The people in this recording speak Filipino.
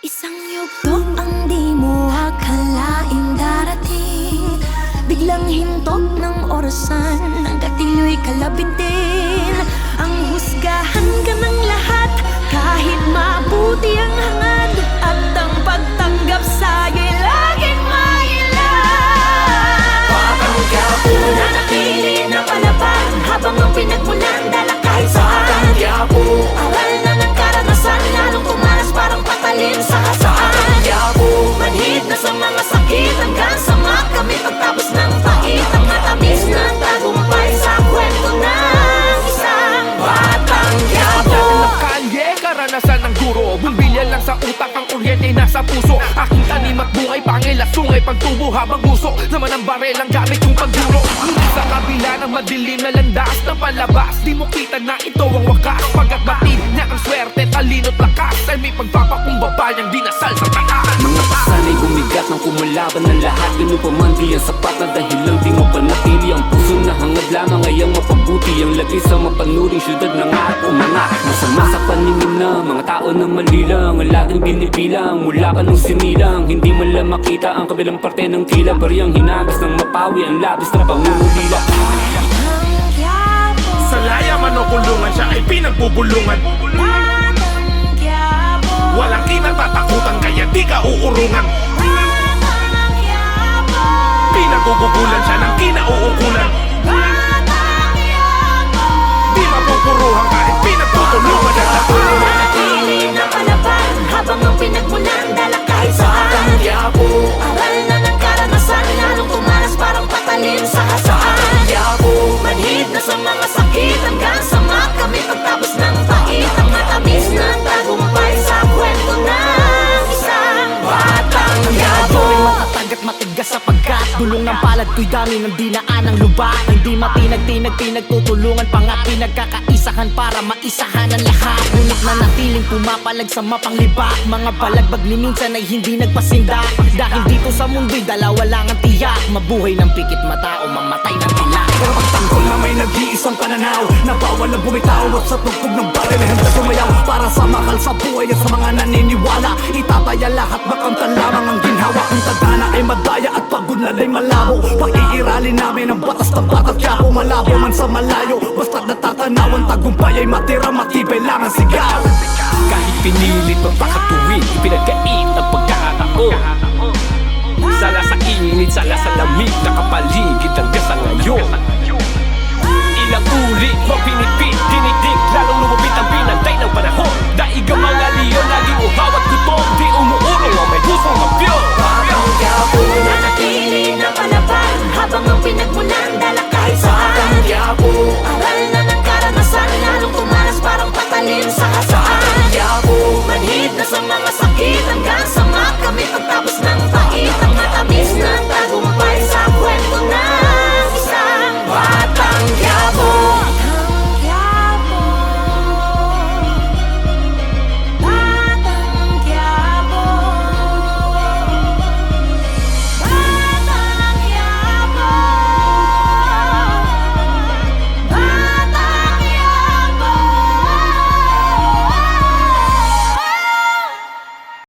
Isang yugto ang di mo akalaing darating, biglang hintok ng orasan, hanggat ilo'y kalabintin. Ang husgahan ka ng lahat, kahit mabuti ang hangad, at ang pagtanggap sa'yo'y laging mailan. Patanggap mo na napili na palaban, habang ang pinagmulan dala kahit saan. Patanggap mo aral na ng karanasan, lalong tumalas parang patalim sa kasaan. Patanggap mo manhid na sa mga sakit, hanggang sa makamit pagtapos ng pait, ang matamis na tagumpay sa kwento ng isang patanggap mo. Kalye, karanasan ng guro, bumbilya lang sa utak, ang kuryente nasa puso. Aking tanim at buhay, pangilas sungay pagtubo, habang gusto naman ang barel ang gamit kong pagduro. Ngunit sa kabila ng madilim na landas ng palabas, di mo kita na ito ang wakas. Pagkat batid niya ang swerte, talino't lakas, ay may pagpapakumbaba niyang dinasal sa taas. Mga pasanay bumigat ng kumalaban ng lahat, ganun pa man di yan sapat na dahil lang di mo panatili ang puso na hangad lamang ay ang mapabuti, ang lagay sa mapanuring syudad na nga at umangat. Masama sa paningin na mga tao na malilang, ang laging binibilang mula ka nung sinilang. Hindi man lang makita ang kabilang parte ng tila, bariyang hinagas ng mapawi ang labis na pangungulila. Sa laya man o kulungan, siya ay pinagbubulungan. Walang kinatatakutan kaya di ka uurungan. Pinagugugulan siya ng kinauukulan. Di mapupuruhan kahit pinagtutulungan na sa Nanatili na palaban, habang ang pinagmulan dala kahit saan. Patanggap mo aral na ng karanasan, lalong tumalas parang patalim sa kasaan. Patanggap mo manhid na sa mga sakit, hanggang sa makamit pagtapos ng pait, ang matamis na tagumpay sa kwento ng isang patanggap mo. Matatag at matigas sapagkat dulong ng palad ko'y dami ng dinaan ng luba. Hindi matinag-tinag, pinagtutulungan pa nga, pinagkakaisahan para maisahan ang lahat. Ngunit nanatiling pumapalag sa mapanglibak, mga balagbag ni minsan ay hindi nagpasindak. Dahil dito sa mundo'y dalawa lang ang tiyak, mabuhay ng pikit mata o mamatay ng tila. Pero pagtanggol na may nag-iisang pananaw, na bawal na bumitaw at sa tugtog ng baril ay handa sumayaw, para sa makal sa buhay at sa mga naniniwala. Itataya lahat, bakamtan lamang ang ginhawa. Kung tadhana ay madaya at pagod na ay malabo, pag-iiralin namin ang batas ng batat Quiapo. Malabo man sa malayo, basta't natatanaw ang tagumpay ay matira, matibay lang ang sigaw. kahit pinilit magpakatuwid, ipinagkait ang pagkakataon. Sala sa init, sala sa lamig, nakapaligid hanggang sa ngayon. Ilang ulit mapinipit, dinidig, lalong lumapit ang pinantay ng panahon. Daig ang mga leon, laging uhaw at gutom, di umuurong ang may pusong mapyon. Patanggap mo nanatili na palaban, habang ang pinagmulan dala kahit saan. Patanggap mo aral na ng karanasan, lalong tumalas parang patalim